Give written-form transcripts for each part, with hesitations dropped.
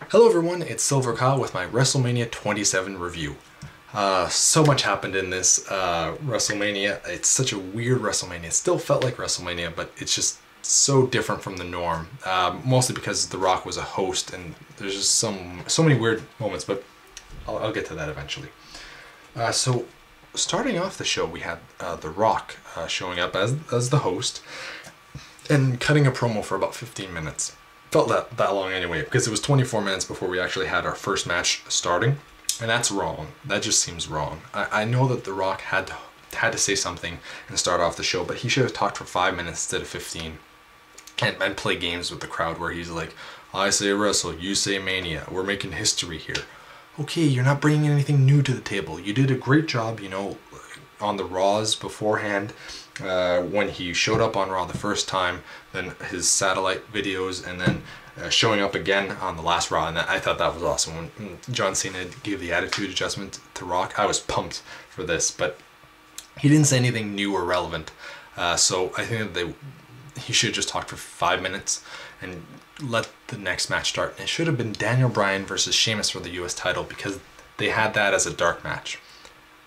Hello everyone, it's Silver Kyle with my WrestleMania 27 review. So much happened in this WrestleMania. It's such a weird WrestleMania. It still felt like WrestleMania, but it's just so different from the norm. Mostly because The Rock was a host, and there's just so many weird moments, but I'll get to that eventually. So starting off the show, we had The Rock showing up as the host and cutting a promo for about 15 minutes. Felt that long anyway, because it was 24 minutes before we actually had our first match starting, and that's wrong. That just seems wrong. I know that The Rock had to say something and start off the show, but he should have talked for 5 minutes instead of 15, and play games with the crowd where he's like, I say wrestle, you say mania, we're making history here. Okay, you're not bringing anything new to the table. You did a great job, you know, on the Raws beforehand, when he showed up on Raw the first time, then his satellite videos, and then showing up again on the last Raw, and I thought that was awesome. When John Cena gave the attitude adjustment to Rock, I was pumped for this, but he didn't say anything new or relevant, so I think that he should just talk for 5 minutes and let the next match start. And it should have been Daniel Bryan versus Sheamus for the US title, because they had that as a dark match.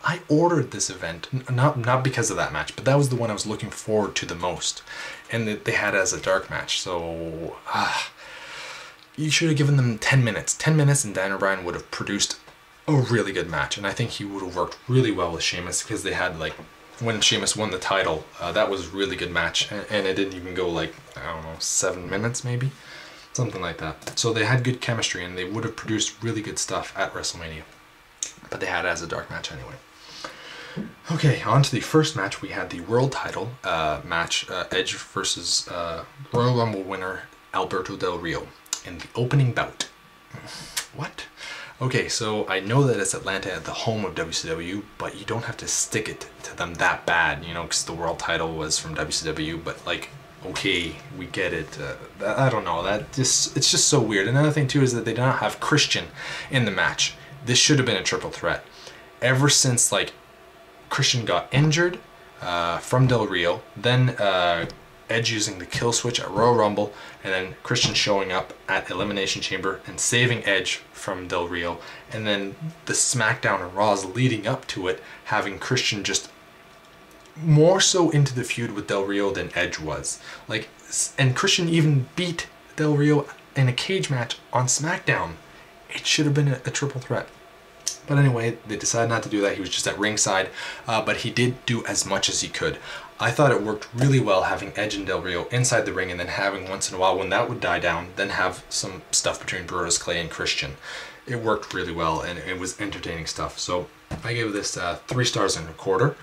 I ordered this event, not because of that match, but that was the one I was looking forward to the most. And they had it as a dark match, so you should have given them 10 minutes. 10 minutes and Daniel Bryan would have produced a really good match. And I think he would have worked really well with Sheamus, because they had, like, when Sheamus won the title, that was a really good match. And it didn't even go, like, I don't know, 7 minutes maybe? Something like that. So they had good chemistry, and they would have produced really good stuff at WrestleMania. But they had it as a dark match anyway. Okay, on to the first match. We had the world title match, Edge versus Royal Rumble winner Alberto Del Rio in the opening bout. What? Okay, so I know that it's Atlanta, the home of WCW, but you don't have to stick it to them that bad, you know, because the world title was from WCW, but, like, okay, we get it. I don't know, it's just so weird. Another thing too is that they did not have Christian in the match. This should have been a triple threat. Ever since, like, Christian got injured from Del Rio, then Edge using the kill switch at Royal Rumble, and then Christian showing up at Elimination Chamber and saving Edge from Del Rio, and then the SmackDown and Raws leading up to it having Christian just more so into the feud with Del Rio than Edge was. Like, and Christian even beat Del Rio in a cage match on SmackDown. It should have been a triple threat. But anyway, they decided not to do that. He was just at ringside, but he did do as much as he could. I thought it worked really well having Edge and Del Rio inside the ring, and then having once in a while, when that would die down, then have some stuff between Brodus, Clay, and Christian. It worked really well, and it was entertaining stuff. So I gave this 3 stars and a quarter.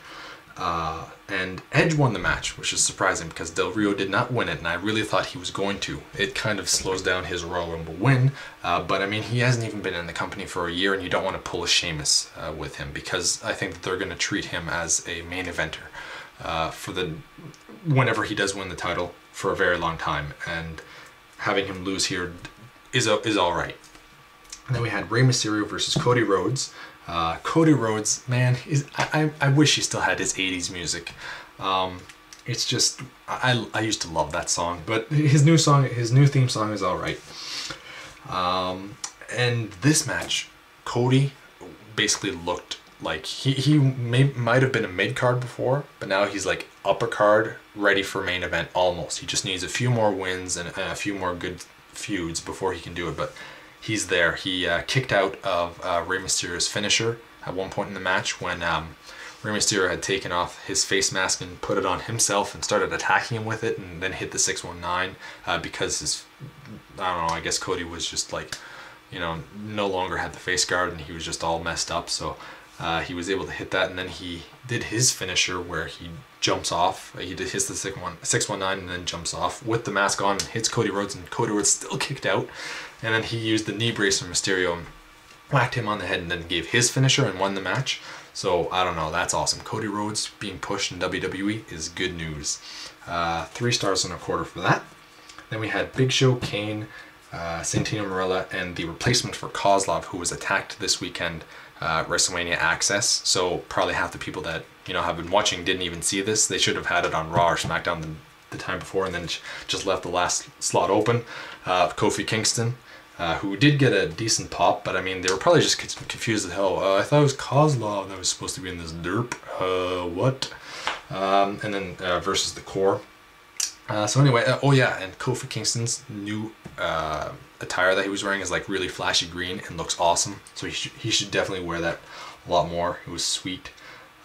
And Edge won the match, which is surprising because Del Rio did not win it, and I really thought he was going to. It kind of slows down his Royal Rumble win, but I mean, he hasn't even been in the company for a year, and you don't want to pull a Sheamus with him, because I think that they're going to treat him as a main eventer for whenever he does win the title for a very long time, and having him lose here is all right. And then we had Rey Mysterio versus Cody Rhodes. Cody Rhodes, man, I wish he still had his 80s music. It's just, I used to love that song, but his new theme song is alright. And this match, Cody basically looked like he might have been a mid-card before, but now he's like upper card, ready for main event almost. He just needs a few more wins and a few more good feuds before he can do it, but he's there. He kicked out of Rey Mysterio's finisher at one point in the match when Rey Mysterio had taken off his face mask and put it on himself and started attacking him with it, and then hit the 619 because I don't know, I guess Cody was just, like, you know, no longer had the face guard, and he was just all messed up, so he was able to hit that, and then he did his finisher where he jumps off. He hits the 619 and then jumps off with the mask on and hits Cody Rhodes, and Cody Rhodes still kicked out. And then he used the knee brace from Mysterio and whacked him on the head, and then gave his finisher and won the match. So I don't know, that's awesome. Cody Rhodes being pushed in WWE is good news. 3 stars and a quarter for that. Then we had Big Show, Kane, Santino, Marrella, and the replacement for Kozlov, who was attacked this weekend, WrestleMania Access. So probably half the people that, you know, have been watching didn't even see this. They should have had it on Raw or SmackDown the time before, and then just left the last slot open. Kofi, Kingston, who did get a decent pop, but I mean, they were probably just confused as hell. I thought it was Kozlov that was supposed to be in this derp. What? And then versus the Corre. So anyway, oh yeah, and Kofi Kingston's new attire that he was wearing is like really flashy green and looks awesome. So he should definitely wear that a lot more. It was sweet.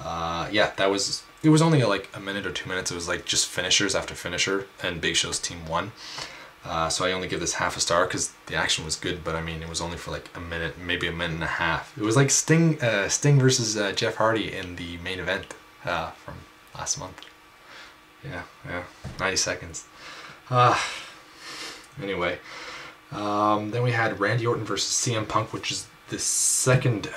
Yeah, it was only like a minute or 2 minutes. It was like just finishers after finisher, and Big Show's team won. So I only give this half a star because the action was good, but I mean, it was only for like a minute, maybe a minute and a half. It was like Sting versus Jeff Hardy in the main event from last month. Yeah, 90 seconds. Anyway, then we had Randy Orton versus CM Punk, which is the second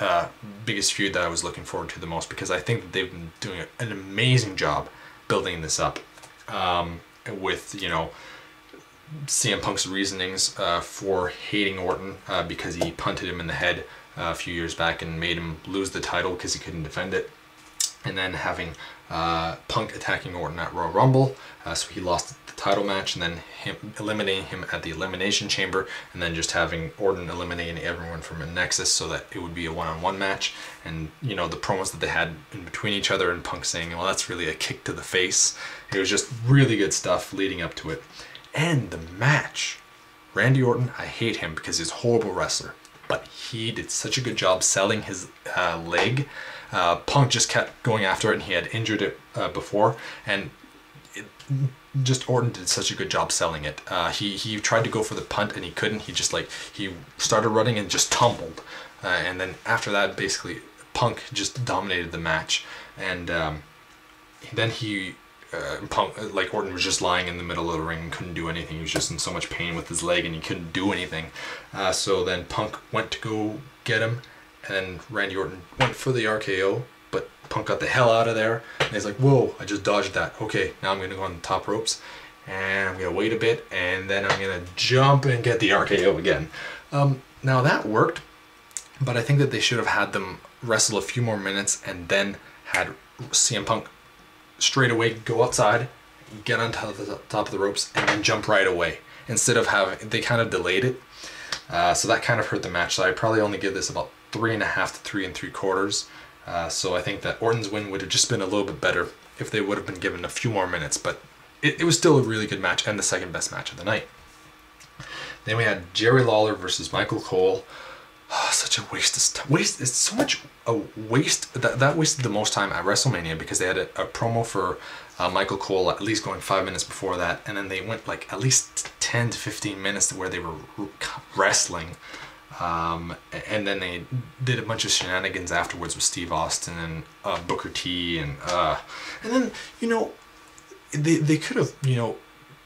biggest feud that I was looking forward to the most, because I think that they've been doing an amazing job building this up with, you know, CM Punk's reasonings for hating Orton because he punted him in the head a few years back and made him lose the title because he couldn't defend it. And then having Punk attacking Orton at Royal Rumble, so he lost the title match, and then him eliminating him at the Elimination Chamber, and then just having Orton eliminating everyone from a Nexus so that it would be a one-on-one match. And, you know, the promos that they had in between each other, and Punk saying, well, that's really a kick to the face. It was just really good stuff leading up to it. And the match, Randy Orton, I hate him because he's a horrible wrestler, but he did such a good job selling his leg. Punk just kept going after it, and he had injured it before, and Orton did such a good job selling it. He tried to go for the punt and he couldn't. He started running and just tumbled, and then after that, basically Punk just dominated the match, and then Punk, like, Orton was just lying in the middle of the ring and couldn't do anything. He was just in so much pain with his leg and he couldn't do anything. So then Punk went to go get him, and Randy Orton went for the RKO, but Punk got the hell out of there. And he's like, whoa, I just dodged that. Okay, now I'm going to go on the top ropes, and I'm going to wait a bit, and then I'm going to jump and get the RKO again. Now that worked, but I think that they should have had them wrestle a few more minutes and then had CM Punk straight away go outside, get on top of the ropes, and then jump right away. Instead of they kind of delayed it. So that kind of hurt the match. So I probably only give this about 3.5 to 3 3/4. So I think that Orton's win would have just been a little bit better if they would have been given a few more minutes, but it was still a really good match and the second best match of the night. Then we had Jerry Lawler versus Michael Cole. Oh, such a waste of time. It's so much a waste. That wasted the most time at WrestleMania because they had a promo for Michael Cole at least going 5 minutes before that, and then they went like at least 10 to 15 minutes where they were wrestling. And then they did a bunch of shenanigans afterwards with Steve Austin and Booker T, and then, you know, they could have, you know,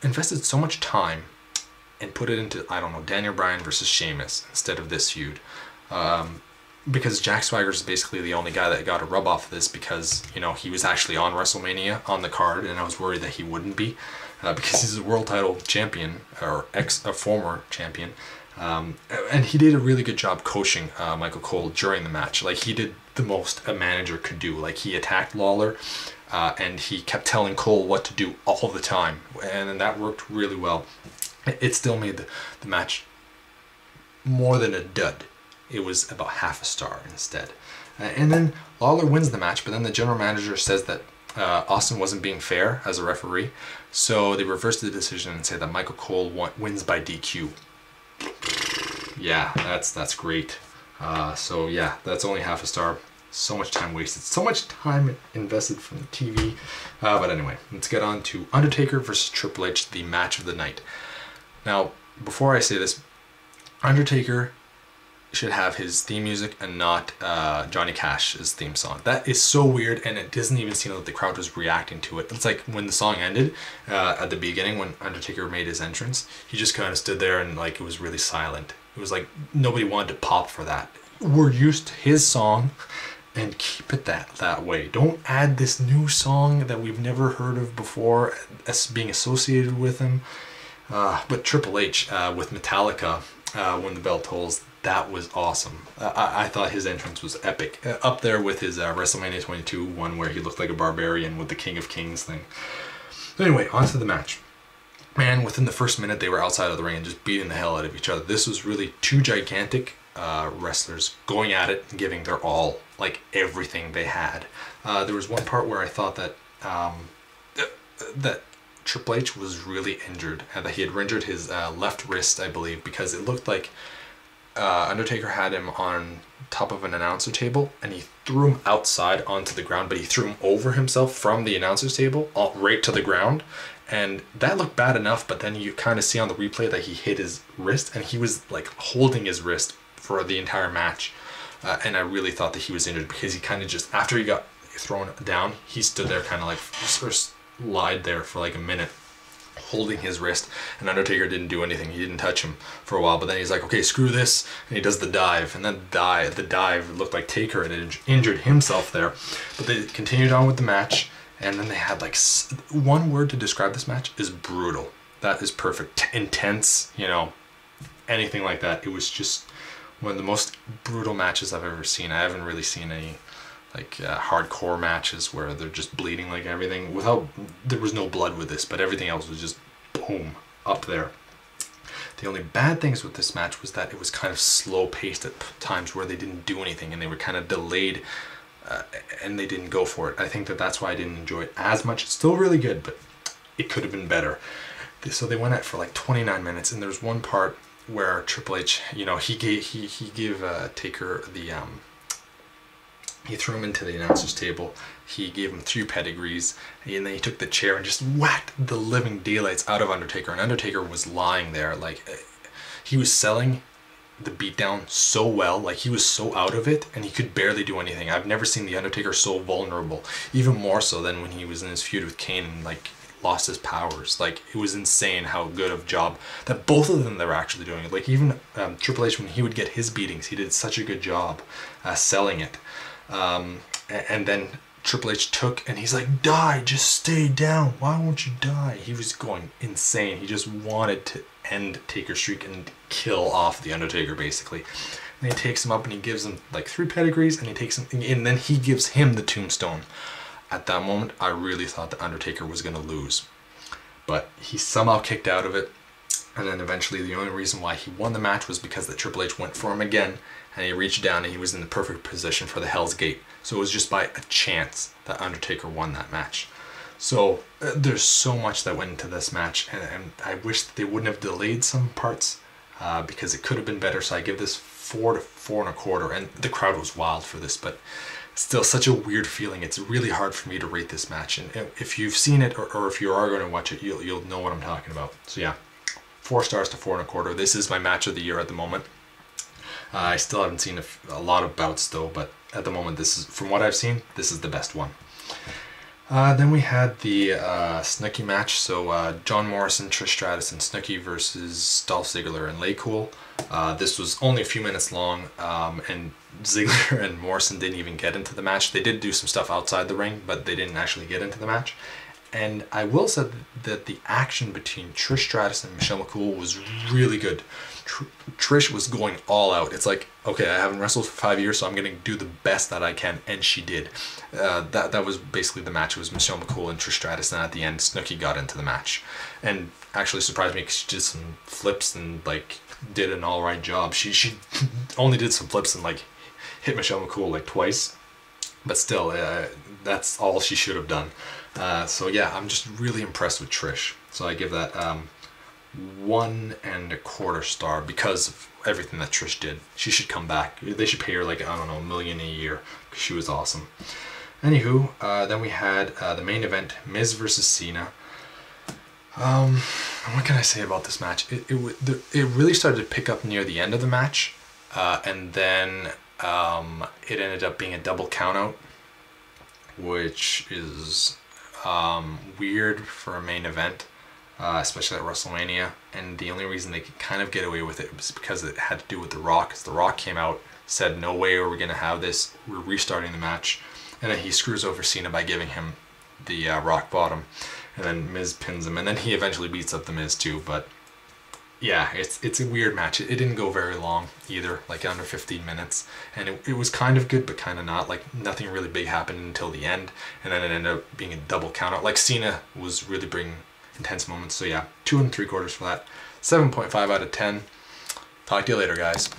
invested so much time and put it into, I don't know, Daniel Bryan versus Sheamus instead of this feud, because Jack Swagger is basically the only guy that got a rub off of this, because, you know, he was actually on WrestleMania on the card, and I was worried that he wouldn't be, because he's a world title champion, or a former champion. And he did a really good job coaching Michael Cole during the match. Like, he did the most a manager could do. Like, he attacked Lawler, and he kept telling Cole what to do all the time, and that worked really well. It still made the match more than a dud. It was about half a star instead. And then Lawler wins the match, but then the general manager says that Austin wasn't being fair as a referee, so they reversed the decision and say that Michael Cole wins by DQ. Yeah, that's great. So yeah, that's only half a star. So much time wasted, so much time invested from the TV. But anyway, let's get on to Undertaker versus Triple H, the match of the night. Now, before I say this, Undertaker should have his theme music and not Johnny Cash's theme song. That is so weird, and it doesn't even seem like the crowd was reacting to it. It's like when the song ended at the beginning, when Undertaker made his entrance, he just kind of stood there and like it was really silent. It was like nobody wanted to pop for that. We're used to his song, and keep it that way. Don't add this new song that we've never heard of before as being associated with him. But Triple H with Metallica, When the Bell Tolls, that was awesome. I thought his entrance was epic. Up there with his WrestleMania 22 one where he looked like a barbarian with the King of Kings thing. So anyway, on to the match. man, within the first minute, they were outside of the ring and just beating the hell out of each other. This was really two gigantic wrestlers going at it and giving their all, like everything they had. There was one part where I thought that that Triple H was really injured, and that he had injured his left wrist, I believe, because it looked like Undertaker had him on top of an announcer table, and he threw him outside onto the ground, but he threw him over himself from the announcer's table right to the ground, and that looked bad enough. But then you kind of see on the replay that he hit his wrist, and he was like holding his wrist for the entire match, and I really thought that he was injured, because he kind of just, after he got thrown down, he stood there kind of like just lied there for like a minute holding his wrist, and Undertaker didn't do anything. He didn't touch him for a while, but then he's like, okay, screw this, and he does the dive, and then the dive looked like Taker had injured himself there. But they continued on with the match, and then they had like, one word to describe this match is brutal. That is perfect. Intense, you know, anything like that. It was just one of the most brutal matches I've ever seen. I haven't really seen any like hardcore matches where they're just bleeding like everything. There was no blood with this, but everything else was just boom, up there. The only bad things with this match was that it was kind of slow paced at times, where they didn't do anything and they were kind of delayed, and they didn't go for it. I think that's why I didn't enjoy it as much. It's still really good, but it could have been better. So they went at it for like 29 minutes, and there's one part where Triple H, you know, he gave Taker the he threw him into the announcer's table. He gave him 3 pedigrees, and then he took the chair and just whacked the living daylights out of Undertaker. And Undertaker was lying there, like he was selling the beatdown so well, like he was so out of it, and he could barely do anything. I've never seen the Undertaker so vulnerable, even more so than when he was in his feud with Kane and like lost his powers. Like, it was insane how good of a job that both of them they were actually doing. Like, even Triple H, when he would get his beatings, he did such a good job selling it. And then Triple H took, and he's like, die, just stay down, why won't you die? He was going insane. He just wanted to end Taker's streak and kill off the Undertaker, basically. And he takes him up and he gives him like 3 pedigrees, and he takes him, and then he gives him the tombstone. At that moment, I really thought the Undertaker was going to lose, but he somehow kicked out of it. And then eventually, the only reason why he won the match was because the Triple H went for him again, and he reached down and he was in the perfect position for the Hell's Gate. So it was just by a chance that Undertaker won that match. So there's so much that went into this match, and I wish that they wouldn't have delayed some parts, because it could have been better. So I give this 4 to 4 1/4, and the crowd was wild for this, but still such a weird feeling. It's really hard for me to rate this match, and if you've seen it, or if you are going to watch it, you'll know what I'm talking about. So yeah, 4 stars to 4 1/4. This is my match of the year at the moment. I still haven't seen a lot of bouts though, but at the moment, this is, from what I've seen, this is the best one. Then we had the Snooki match. So John Morrison, Trish Stratus, and Snooki versus Dolph Ziggler and McCool. This was only a few minutes long, and Ziggler and Morrison didn't even get into the match. They did do some stuff outside the ring, but they didn't actually get into the match. And I will say that the action between Trish Stratus and Michelle McCool was really good. Trish was going all out. It's like, okay, I haven't wrestled for 5 years, so I'm going to do the best that I can, and she did. That was basically the match. It was Michelle McCool and Trish Stratus, and at the end, Snooki got into the match, and actually surprised me because she did some flips and like did an all right job. She only did some flips and like hit Michelle McCool like twice, but still, that's all she should have done. So yeah, I'm just really impressed with Trish. So I give that 1 1/4 star because of everything that Trish did. She should come back. They should pay her like, I don't know, $1 million a year, because she was awesome. Anywho, then we had the main event, Miz versus Cena. What can I say about this match? It really started to pick up near the end of the match, and then it ended up being a double countout, which is weird for a main event. Especially at WrestleMania, and the only reason they could kind of get away with it was because it had to do with The Rock, because The Rock came out, said, no way are we going to have this, we're restarting the match, and then he screws over Cena by giving him the rock bottom, and then Miz pins him, and then he eventually beats up the Miz too. But yeah, it's a weird match. It didn't go very long either, like under 15 minutes, and it was kind of good but kind of not. Like, nothing really big happened until the end, and then it ended up being a double countout. Like, Cena was really bringing intense moments. So yeah, 2 3/4 for that. 7.5 out of 10. Talk to you later, guys.